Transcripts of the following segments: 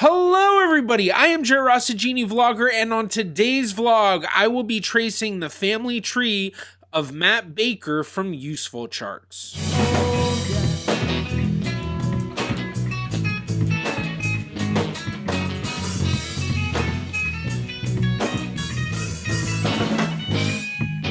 Hello everybody, I am Ross, the GeneaVlogger, and on today's vlog, I will be tracing the family tree of Matt Baker from Useful Charts.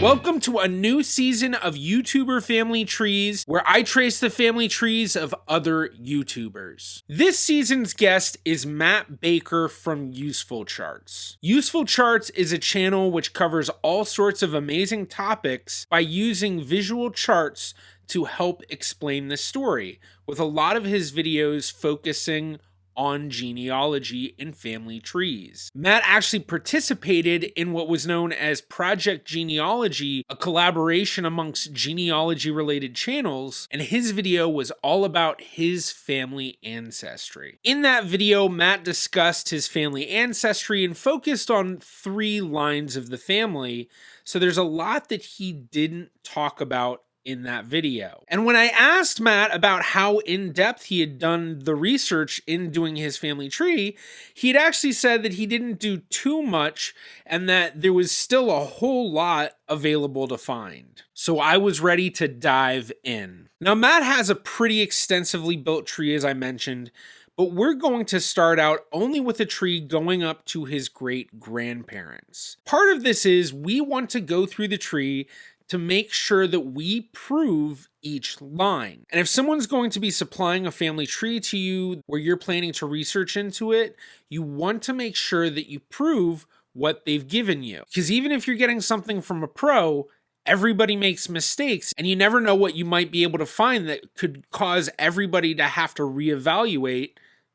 Welcome to a new season of YouTuber Family Trees, where I trace the family trees of other YouTubers. This season's guest is Matt Baker from Useful Charts. Useful Charts is a channel which covers all sorts of amazing topics by using visual charts to help explain the story, with a lot of his videos focusing on genealogy and family trees. Matt actually participated in what was known as Project Genealogy, a collaboration amongst genealogy-related channels, and his video was all about his family ancestry. In that video, Matt discussed his family ancestry and focused on 3 lines of the family, so there's a lot that he didn't talk about in that video. And when I asked Matt about how in-depth he had done the research in doing his family tree, he'd actually said that he didn't do too much and that there was still a whole lot available to find. So I was ready to dive in. Now, Matt has a pretty extensively built tree, as I mentioned, but we're going to start out only with a tree going up to his great-grandparents. Part of this is we want to go through the tree to make sure that we prove each line. And if someone's going to be supplying a family tree to you where you're planning to research into it, you want to make sure that you prove what they've given you. Because even if you're getting something from a pro, everybody makes mistakes, and you never know what you might be able to find that could cause everybody to have to reevaluate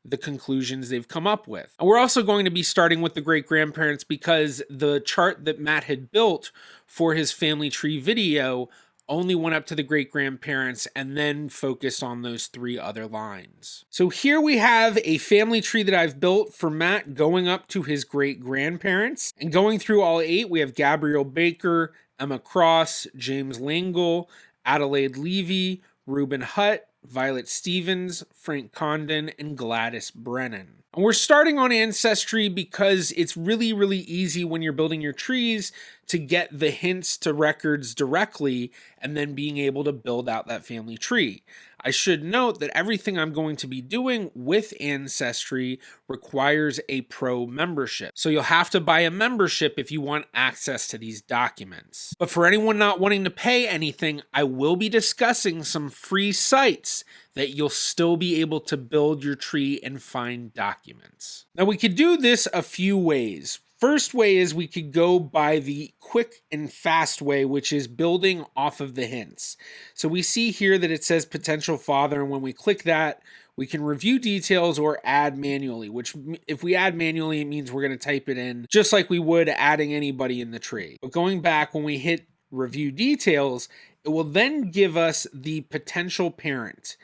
the conclusions they've come up with. And we're also going to be starting with the great-grandparents because the chart that Matt had built for his family tree video only went up to the great-grandparents and then focused on those 3 other lines. So here we have a family tree that I've built for Matt going up to his great-grandparents. And going through all 8, we have Gabrielle Baker, Emma Cross, James Langle, Adelaide Levy, Reuben Hutt, Violet Stevens, Frank Condon, and Gladys Brennan. And we're starting on Ancestry because it's really, really easy when you're building your trees to get the hints to records directly and then being able to build out that family tree. I should note that everything I'm going to be doing with Ancestry requires a pro membership. So you'll have to buy a membership if you want access to these documents. But for anyone not wanting to pay anything, I will be discussing some free sites that you'll still be able to build your tree and find documents. Now we could do this a few ways. First way is we could go by the quick and fast way, which is building off of the hints. So we see here that it says potential father, and when we click that, we can review details or add manually, which if we add manually, it means we're going to type it in just like we would adding anybody in the tree. But going back, when we hit review details, it will then give us the potential parent.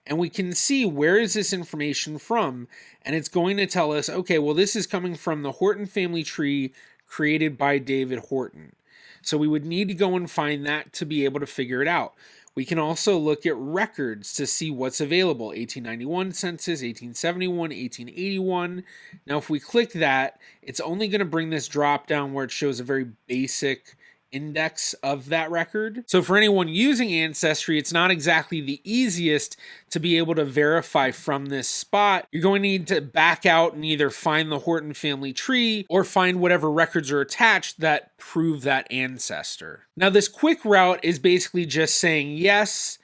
And we can see where is this information from, and it's going to tell us, okay, well, this is coming from the Horton family tree created by David Horton. So we would need to go and find that to be able to figure it out. We can also look at records to see what's available. 1891 census, 1871, 1881. Now, if we click that, it's only going to bring this drop down where it shows a very basic index of that record. So for anyone using Ancestry, it's not exactly the easiest to be able to verify from this spot. You're going to need to back out and either find the Horton family tree or find whatever records are attached that prove that ancestor. Now this quick route is basically just saying yes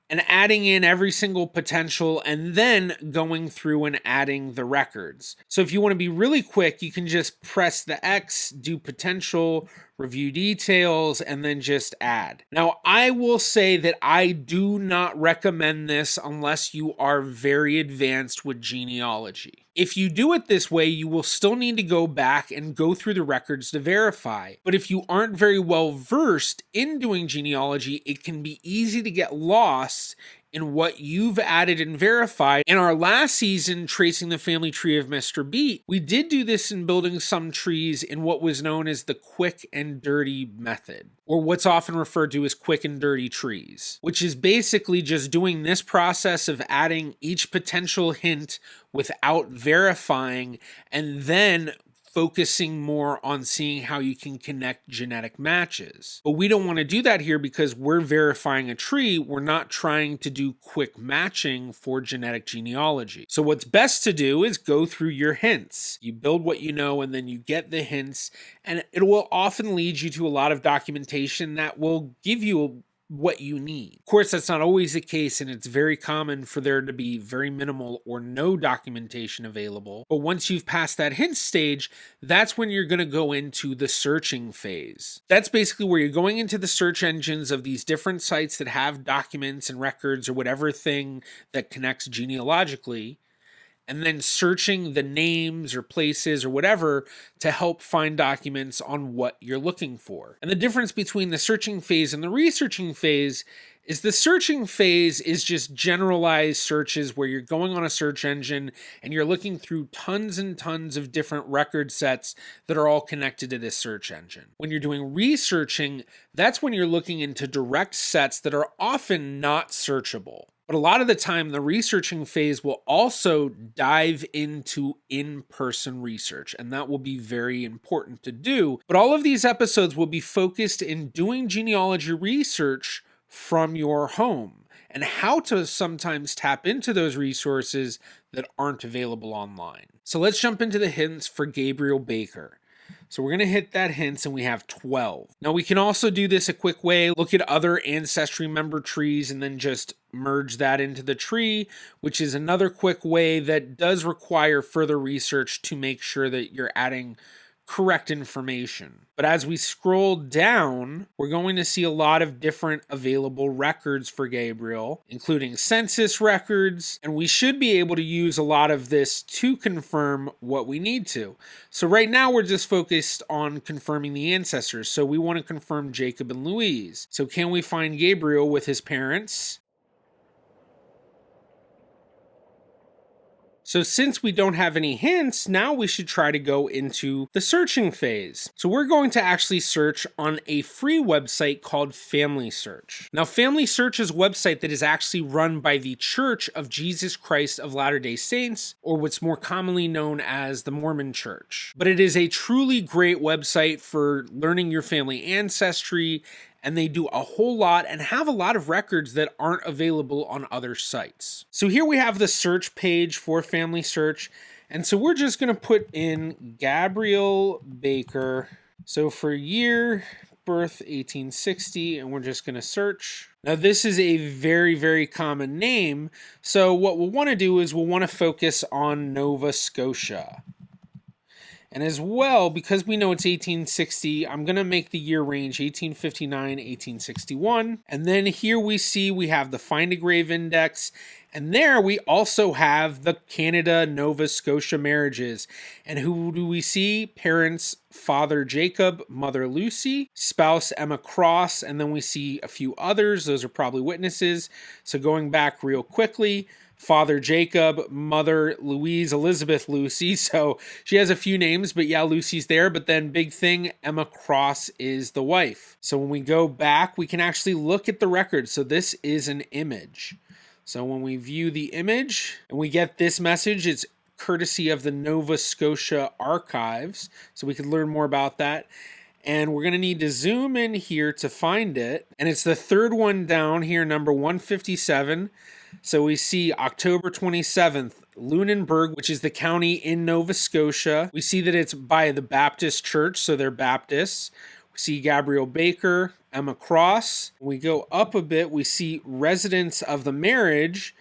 and adding in every single potential and then going through and adding the records. So if you want to be really quick, you can just press the X, do potential, review details, and then just add. Now, I will say that I do not recommend this unless you are very advanced with genealogy. If you do it this way, you will still need to go back and go through the records to verify. But if you aren't very well versed in doing genealogy, it can be easy to get lost in what you've added and verified. In our last season, tracing the family tree of Mr. Beat, we did do this in building some trees in what was known as the quick and dirty method, or what's often referred to as quick and dirty trees, which is basically just doing this process of adding each potential hint without verifying, and then focusing more on seeing how you can connect genetic matches. But we don't want to do that here because we're verifying a tree. We're not trying to do quick matching for genetic genealogy. So what's best to do is go through your hints. You build what you know, and then you get the hints, and it will often lead you to a lot of documentation that will give you what you need. Of course, that's not always the case, and it's very common for there to be very minimal or no documentation available. But once you've passed that hint stage, that's when you're going to go into the searching phase. That's basically where you're going into the search engines of these different sites that have documents and records or whatever thing that connects genealogically, and then searching the names or places or whatever to help find documents on what you're looking for. And the difference between the searching phase and the researching phase is the searching phase is just generalized searches where you're going on a search engine and you're looking through tons and tons of different record sets that are all connected to this search engine. When you're doing researching, that's when you're looking into direct sets that are often not searchable. But a lot of the time, the researching phase will also dive into in-person research, and that will be very important to do. But all of these episodes will be focused in doing genealogy research from your home and how to sometimes tap into those resources that aren't available online. So let's jump into the hints for Gabriel Baker. So we're going to hit that hints, and we have 12. Now we can also do this a quick way, look at other Ancestry member trees and then just merge that into the tree, which is another quick way that does require further research to make sure that you're adding correct information. But as we scroll down, we're going to see a lot of different available records for Gabriel, including census records, and we should be able to use a lot of this to confirm what we need to. So right now we're just focused on confirming the ancestors. So we want to confirm Jacob and Louise. So can we find Gabriel with his parents? So since we don't have any hints, now we should try to go into the searching phase. So we're going to actually search on a free website called Family Search. Now, Family Search is a website that is actually run by the Church of Jesus Christ of Latter-day Saints, or what's more commonly known as the Mormon Church. But it is a truly great website for learning your family ancestry, and they do a whole lot and have a lot of records that aren't available on other sites. So here we have the search page for Family Search, and so we're just going to put in Gabriel Baker. So for year, birth 1860, and we're just going to search. Now this is a very, very common name, so what we'll want to do is we'll want to focus on Nova Scotia. And as well, because we know it's 1860, I'm going to make the year range 1859, 1861. And then here we see we have the Find a Grave Index. And there we also have the Canada-Nova Scotia marriages. And who do we see? Parents, Father Jacob, Mother Lucy, spouse Emma Cross, and then we see a few others. Those are probably witnesses. So going back real quickly, Father Jacob, Mother Louise, Elizabeth Lucy. So she has a few names, but yeah, Lucy's there. But then big thing, Emma Cross is the wife. So when we go back, we can actually look at the record. So this is an image. So when we view the image and we get this message, it's courtesy of the Nova Scotia Archives. So we could learn more about that. And we're going to need to zoom in here to find it. And it's the third one down here, number 157. So we see October 27th, Lunenburg, which is the county in Nova Scotia. We see that it's by the Baptist Church, so they're Baptists. We see Gabriel Baker, Emma Cross. We go up a bit, we see residents of the marriage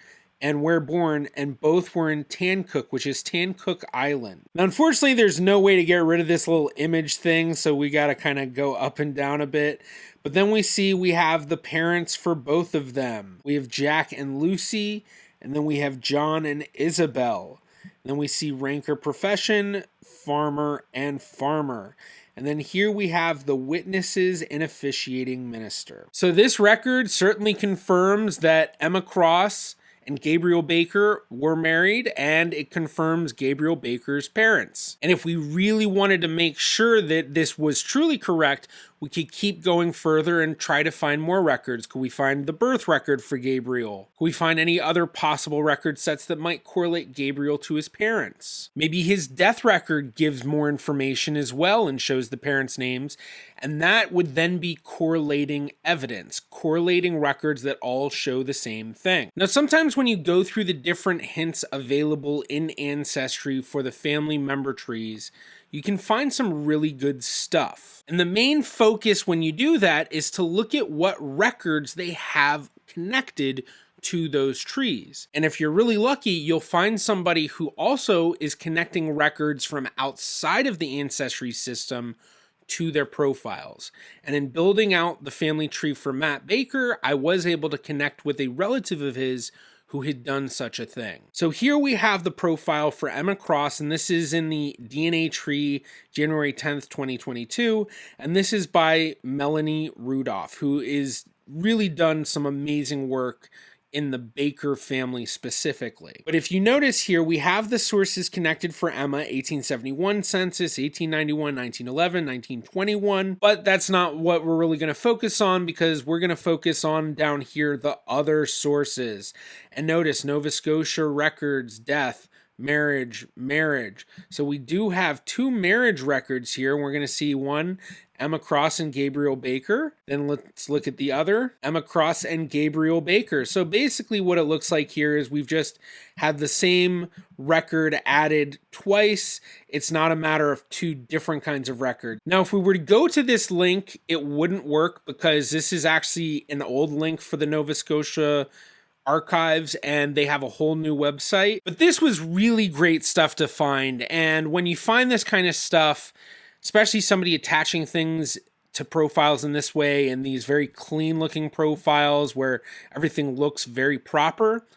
and where born, and both were in Tancook, which is Tancook Island. Now, unfortunately, there's no way to get rid of this little image thing, so we got to kind of go up and down a bit. But then we see we have the parents for both of them. We have Jack and Lucy, and then we have John and Isabel. Then we see rank or profession, farmer and farmer. And then here we have the witnesses and officiating minister. So this record certainly confirms that Emma Cross and Gabriel Baker were married, and it confirms Gabriel Baker's parents. And if we really wanted to make sure that this was truly correct, we could keep going further and try to find more records. Could we find the birth record for Gabriel? Could we find any other possible record sets that might correlate Gabriel to his parents? Maybe his death record gives more information as well and shows the parents' names, and that would then be correlating evidence, correlating records that all show the same thing. Now, sometimes when you go through the different hints available in Ancestry for the family member trees, you can find some really good stuff. And the main focus when you do that is to look at what records they have connected to those trees. And if you're really lucky, you'll find somebody who also is connecting records from outside of the Ancestry system to their profiles. And in building out the family tree for Matt Baker, I was able to connect with a relative of his who had done such a thing. So here we have the profile for Emma Cross, and this is in the DNA tree, January 10th, 2022. And this is by Melanie Rudolph, who is really done some amazing work in the Baker family specifically. But if you notice here, we have the sources connected for Emma: 1871 census, 1891, 1911, 1921, but that's not what we're really going to focus on, because we're going to focus on down here the other sources. And notice Nova Scotia records, death, marriage. So we do have two marriage records here. We're going to see one, Emma Cross and Gabriel Baker. Then let's look at the other, Emma Cross and Gabriel Baker. So basically what it looks like here is we've just had the same record added twice. It's not a matter of two different kinds of records. Now, if we were to go to this link, it wouldn't work, because this is actually an old link for the Nova Scotia archives, and they have a whole new website. But this was really great stuff to find. And when you find this kind of stuff, especially somebody attaching things to profiles in this way, and these very clean looking profiles where everything looks very proper,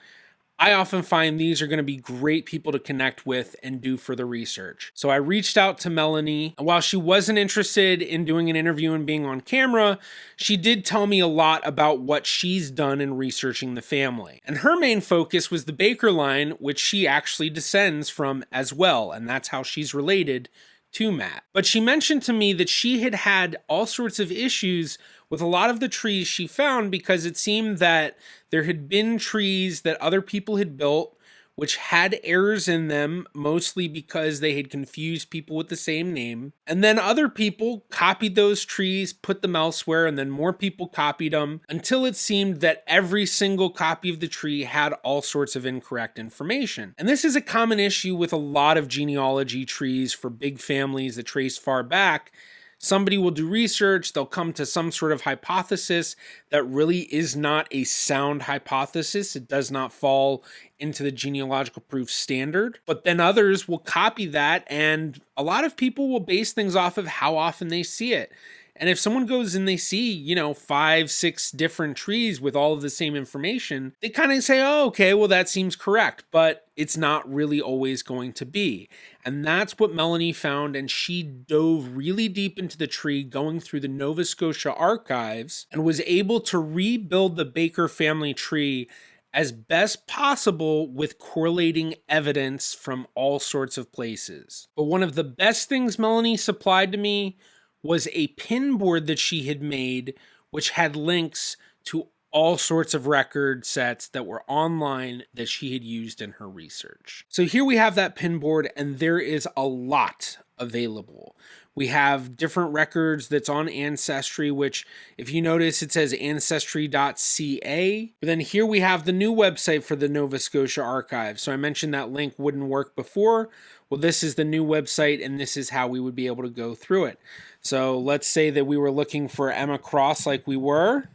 I often find these are going to be great people to connect with and do further research. So I reached out to Melanie, and while she wasn't interested in doing an interview and being on camera, she did tell me a lot about what she's done in researching the family. And her main focus was the Baker line, which she actually descends from as well, and that's how she's related to Matt. But she mentioned to me that she had had all sorts of issues with a lot of the trees she found, because it seemed that there had been trees that other people had built which had errors in them, mostly because they had confused people with the same name. And then other people copied those trees, put them elsewhere, and then more people copied them, until it seemed that every single copy of the tree had all sorts of incorrect information. And this is a common issue with a lot of genealogy trees for big families that trace far back. Somebody will do research, they'll come to some sort of hypothesis that really is not a sound hypothesis. It does not fall into the genealogical proof standard. But then others will copy that, and a lot of people will base things off of how often they see it. And if someone goes and they see, 5, 6 different trees with all of the same information, they kind of say, oh, okay, well, that seems correct. But it's not really always going to be. And that's what Melanie found. And she dove really deep into the tree, going through the Nova Scotia archives, and was able to rebuild the Baker family tree as best possible with correlating evidence from all sorts of places. But one of the best things Melanie supplied to me was a pin board that she had made, which had links to all sorts of record sets that were online that she had used in her research. So here we have that pin board, and there is a lot available. We have different records that's on Ancestry, which, if you notice, it says ancestry.ca. But then here we have the new website for the Nova Scotia archive. So I mentioned that link wouldn't work before. Well, this is the new website, and this is how we would be able to go through it. So let's say that we were looking for Emma Cross like we were.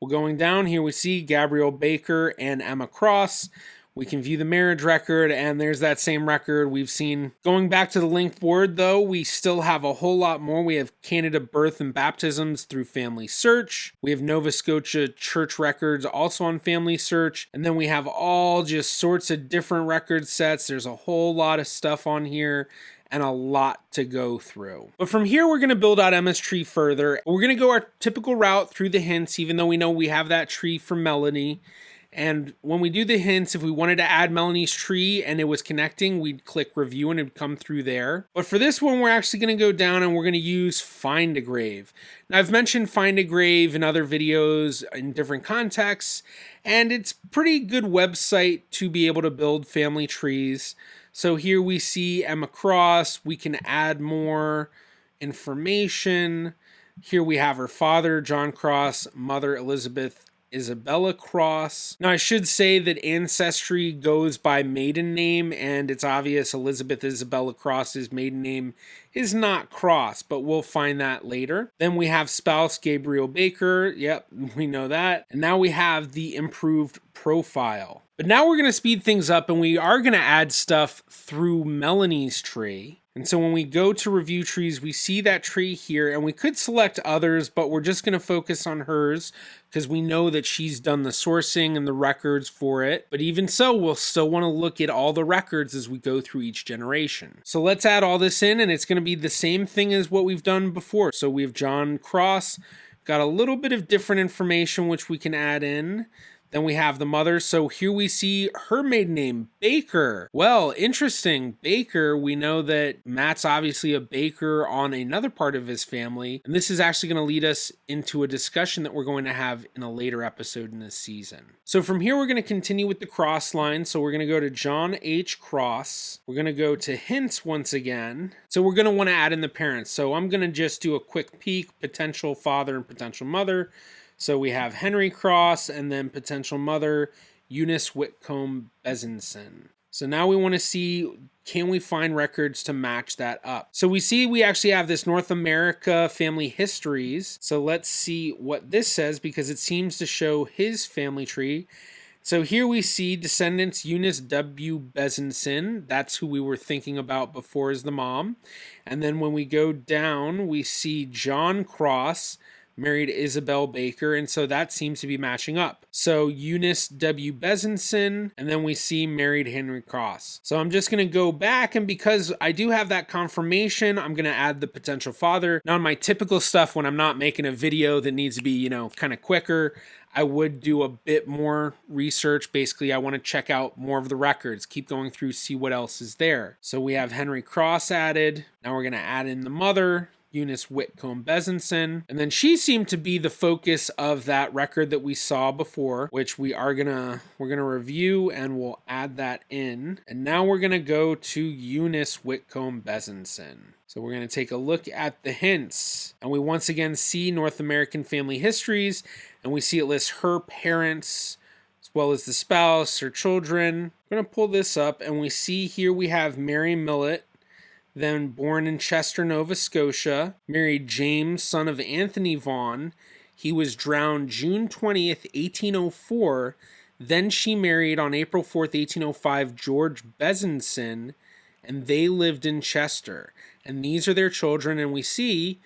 Well, going down here, we see Gabriel Baker and Emma Cross. We can view the marriage record, and there's that same record we've seen. Going back to the link board, though, we still have a whole lot more. We have Canada birth and baptisms through Family Search. We have Nova Scotia church records also on Family Search. And then we have all just sorts of different record sets. There's a whole lot of stuff on here. and a lot to go through. But from here, we're going to build out Emma's tree further. We're going to go our typical route through the hints, even though we know we have that tree for Melanie. And when we do the hints, if we wanted to add Melanie's tree and it was connecting, we'd click review and it'd come through there. But for this one, we're actually going to go down and we're going to use Find a Grave. Now, I've mentioned Find a Grave in other videos in different contexts, and it's a pretty good website to be able to build family trees. So here we see Emma Cross. We can add more information. Here we have her father, John Cross, mother, Elizabeth Isabella Cross. Now, I should say that Ancestry goes by maiden name, and it's obvious Elizabeth Isabella Cross's maiden name is not Cross, but we'll find that later. Then we have spouse Gabriel Baker. Yep, we know that. And now we have the improved profile. But now we're going to speed things up, and we are going to add stuff through Melanie's tree. And so when we go to review trees, we see that tree here, and we could select others, but we're just going to focus on hers because we know that she's done the sourcing and the records for it. But even so, we'll still want to look at all the records as we go through each generation. So let's add all this in, and it's going to be the same thing as what we've done before. So we have John Cross, got a little bit of different information which we can add in. Then we have the mother. So here we see her maiden name, Baker. Well, interesting. Baker, we know that Matt's obviously a baker on another part of his family. And this is actually going to lead us into a discussion that we're going to have in a later episode in this season. So from here, we're going to continue with the cross line. So we're going to go to John H. Cross. We're going to go to hints once again. So we're going to want to add in the parents. So I'm going to just do a quick peek, potential father and potential mother. So we have Henry Cross and then potential mother, Eunice Whitcomb Bezenson. So now we want to see, can we find records to match that up? So we see we actually have this North America family histories. So let's see what this says because it seems to show his family tree. So here we see descendants Eunice W. Bezenson. That's who we were thinking about before as the mom. And then when we go down, we see John Cross married Isabel Baker, and so that seems to be matching up. So Eunice W. Bezenson, and then we see married Henry Cross. So I'm just going to go back, and because I do have that confirmation, I'm going to add the potential father. Now, in my typical stuff, when I'm not making a video that needs to be, kind of quicker, I would do a bit more research. Basically, I want to check out more of the records, keep going through, see what else is there. So we have Henry Cross added. Now we're going to add in the mother, Eunice Whitcomb Bezenson. And then she seemed to be the focus of that record that we saw before, which we're gonna review and we'll add that in. And now we're gonna go to Eunice Whitcomb Bezenson. So we're gonna take a look at the hints. And we once again see North American family histories, and we see it lists her parents, as well as the spouse, her children. We're gonna pull this up, and we see here we have Mary Millett, then born in Chester, Nova Scotia, married James, son of Anthony Vaughan. He was drowned June 20th, 1804. Then she married on April 4th, 1805, George Bezenson, and they lived in Chester. And these are their children, and we see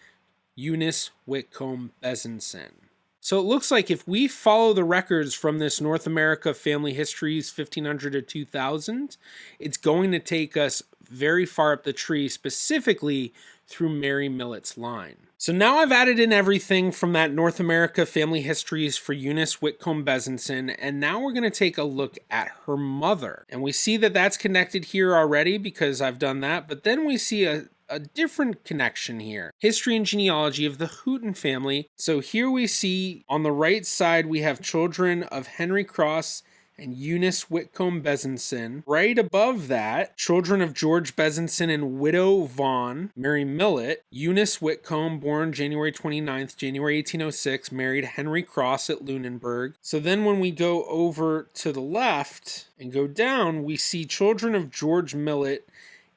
Eunice Whitcomb Bezenson. So it looks like if we follow the records from this North America Family Histories 1500 to 2000, it's going to take us very far up the tree, specifically through Mary Millett's line. So now I've added in everything from that North America Family Histories for Eunice Whitcomb Bezenson, and now we're going to take a look at her mother. And we see that that's connected here already because I've done that, but then we see a different connection here. History and genealogy of the Houghton family. So here we see on the right side, we have children of Henry Cross and Eunice Whitcomb Bezenson. Right above that, children of George Bezenson and widow Vaughan, Mary Millett. Eunice Whitcomb, born January 29th, January 1806, married Henry Cross at Lunenburg. So then when we go over to the left and go down, we see children of George Millett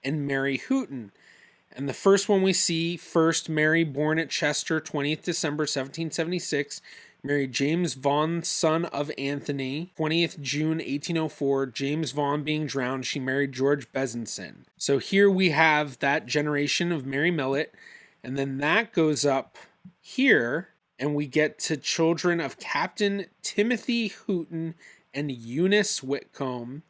and Mary Houghton. And the first one we see, first Mary, born at Chester, 20th December 1776, married James Vaughan, son of Anthony, 20th June 1804. James Vaughan being drowned, she married George Bezenson. So here we have that generation of Mary Millett, and then that goes up here, and we get to children of Captain Timothy Houghton and Eunice Whitcomb.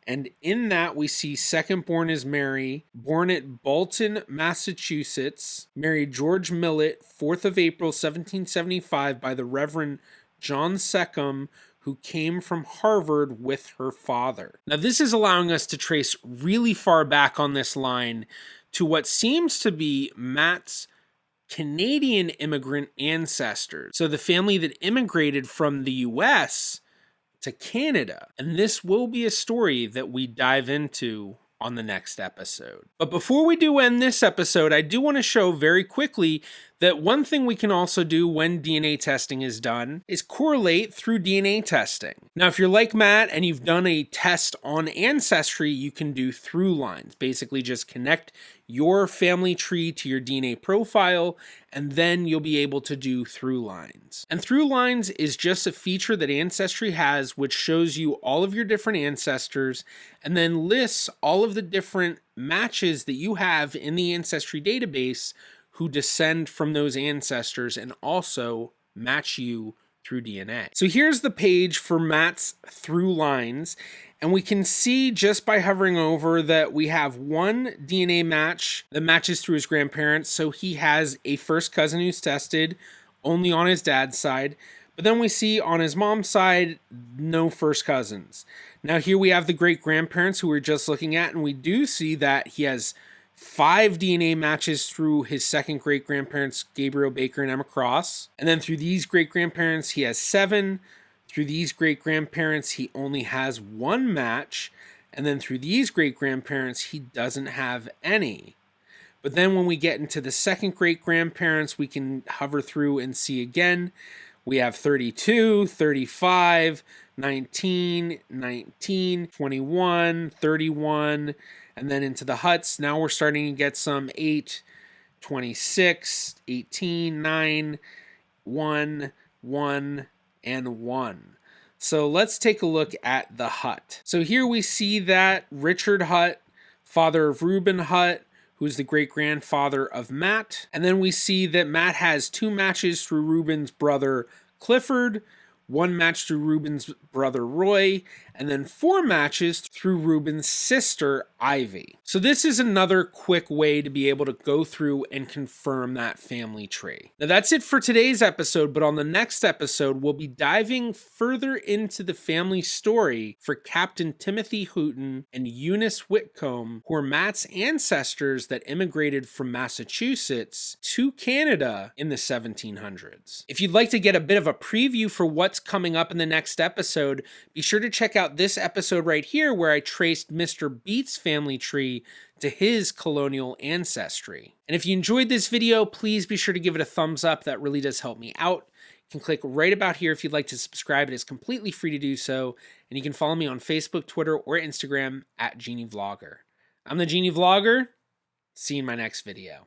And in that, we see second born is Mary, born at Bolton, Massachusetts, married George Millett, 4th of April, 1775, by the Reverend John Seckham, who came from Harvard with her father. Now, this is allowing us to trace really far back on this line to what seems to be Matt's Canadian immigrant ancestors. So the family that immigrated from the US to Canada. And this will be a story that we dive into on the next episode. But before we do end this episode, I do want to show very quickly that one thing we can also do when DNA testing is done is correlate through DNA testing. Now, if you're like Matt and you've done a test on Ancestry, you can do ThruLines. Basically just connect your family tree to your DNA profile, and then you'll be able to do ThruLines. And ThruLines is just a feature that Ancestry has, which shows you all of your different ancestors and then lists all of the different matches that you have in the Ancestry database who descend from those ancestors and also match you through DNA. So here's the page for Matt's ThruLines, and we can see just by hovering over that we have one DNA match that matches through his grandparents. So he has a first cousin who's tested only on his dad's side, but then we see on his mom's side, no first cousins. Now here we have the great grandparents who we're just looking at, and we do see that he has 5 DNA matches through his second great grandparents, Gabriel Baker and Emma Cross. And then through these great grandparents, he has 7. Through these great grandparents, he only has 1 match. And then through these great grandparents, he doesn't have any. But then when we get into the second great grandparents, we can hover through and see again. We have 32, 35, 19, 19, 21, 31, and then into the Huts. Now we're starting to get some 8, 26, 18, 9, 1, 1, and 1. So let's take a look at the Hut. So here we see that Richard Hutt, father of Reuben Hutt, who's the great-grandfather of Matt. And then we see that Matt has 2 matches through Reuben's brother Clifford, 1 match through Reuben's brother Roy, and then 4 matches through Reuben's sister Ivy. So this is another quick way to be able to go through and confirm that family tree. Now that's it for today's episode, but on the next episode, we'll be diving further into the family story for Captain Timothy Hooton and Eunice Whitcomb, who are Matt's ancestors that immigrated from Massachusetts to Canada in the 1700s. If you'd like to get a bit of a preview for what's coming up in the next episode, be sure to check out this episode right here where I traced Mr. Beat's family tree to his colonial ancestry. And if you enjoyed this video, please be sure to give it a thumbs up. That really does help me out. You can click right about here if you'd like to subscribe. It is completely free to do so. And you can follow me on Facebook, Twitter, or Instagram at GeneaVlogger. I'm the GeneaVlogger. See you in my next video.